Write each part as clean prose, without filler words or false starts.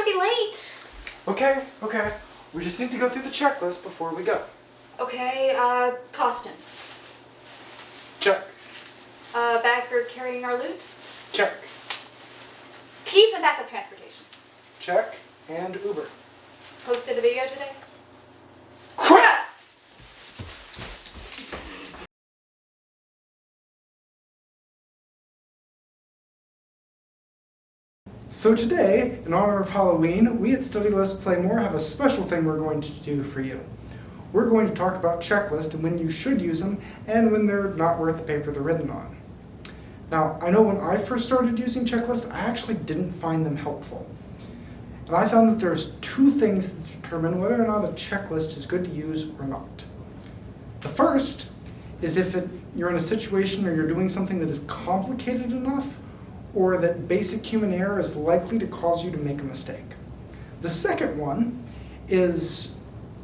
gonna be late. Okay. We just need to go through the checklist before we go. Okay, costumes. Check. Bag for carrying our loot. Check. Keys and backup transportation. Check. And Uber. Posted a video today? Crap! So today, in honor of Halloween, we at Study Less Play More have a special thing we're going to do for you. We're going to talk about checklists and when you should use them and when they're not worth the paper they're written on. Now, I know when I first started using checklists, I actually didn't find them helpful. And I found that there's two things that determine whether or not a checklist is good to use or not. The first is if you're in a situation or you're doing something that is complicated enough or that basic human error is likely to cause you to make a mistake. The second one is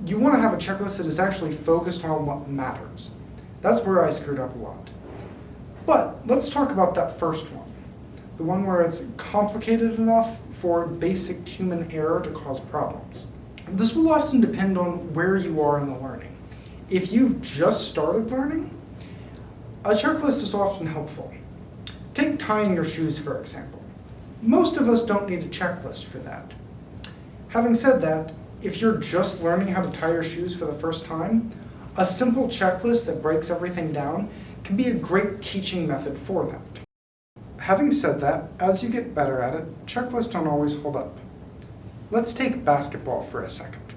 you want to have a checklist that is actually focused on what matters. That's where I screwed up a lot. But let's talk about that first one, the one where it's complicated enough for basic human error to cause problems. This will often depend on where you are in the learning. If you've just started learning, a checklist is often helpful. Take tying your shoes, for example. Most of us don't need a checklist for that. Having said that, if you're just learning how to tie your shoes for the first time, a simple checklist that breaks everything down can be a great teaching method for that. Having said that, as you get better at it, checklists don't always hold up. Let's take basketball for a second.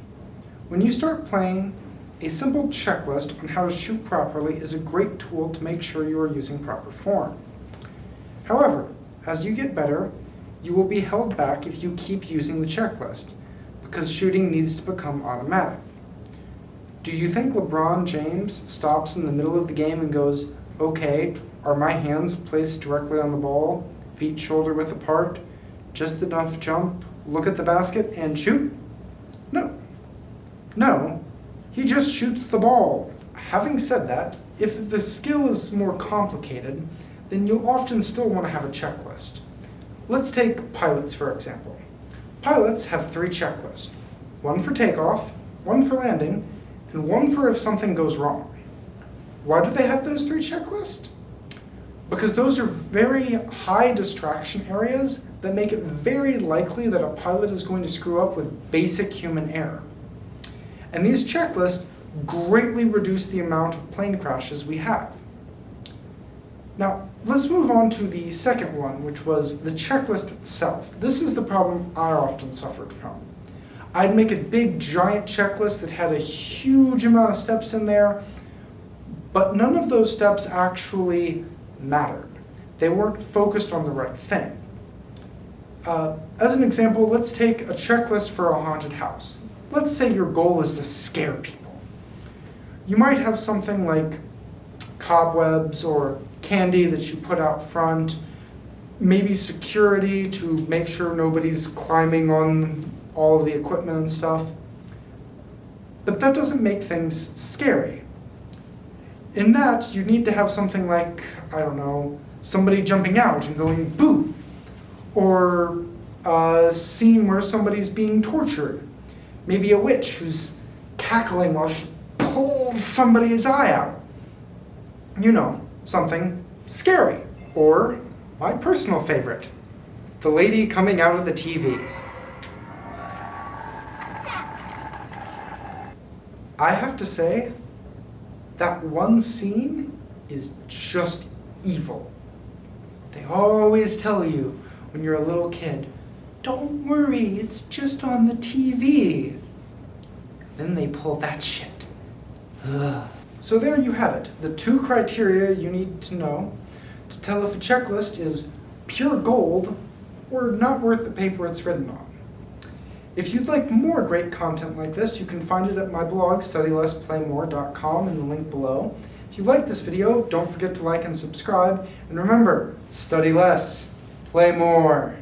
When you start playing, a simple checklist on how to shoot properly is a great tool to make sure you are using proper form. However, as you get better, you will be held back if you keep using the checklist, because shooting needs to become automatic. Do you think LeBron James stops in the middle of the game and goes, okay, are my hands placed directly on the ball, feet shoulder width apart, just enough jump, look at the basket, and shoot? No, he just shoots the ball. Having said that, if the skill is more complicated, then you'll often still want to have a checklist. Let's take pilots, for example. Pilots have 3 checklists. One for takeoff, one for landing, and one for if something goes wrong. Why do they have those 3 checklists? Because those are very high distraction areas that make it very likely that a pilot is going to screw up with basic human error. And these checklists greatly reduce the amount of plane crashes we have. Now, let's move on to the second one, which was the checklist itself. This is the problem I often suffered from. I'd make a big, giant checklist that had a huge amount of steps in there, but none of those steps actually mattered. They weren't focused on the right thing. As an example, let's take a checklist for a haunted house. Let's say your goal is to scare people. You might have something like cobwebs or candy that you put out front, maybe security to make sure nobody's climbing on all of the equipment and stuff. But that doesn't make things scary. In that, you need to have something like, I don't know, somebody jumping out and going boo, or a scene where somebody's being tortured. Maybe a witch who's cackling while she pulls somebody's eye out. You know, something scary. Or my personal favorite, the lady coming out of the TV. I have to say, that one scene is just evil. They always tell you when you're a little kid, don't worry, it's just on the TV. Then they pull that shit. Ugh. So there you have it, the 2 criteria you need to know to tell if a checklist is pure gold or not worth the paper it's written on. If you'd like more great content like this, you can find it at my blog, studylessplaymore.com, in the link below. If you like this video, don't forget to like and subscribe. And remember, study less, play more.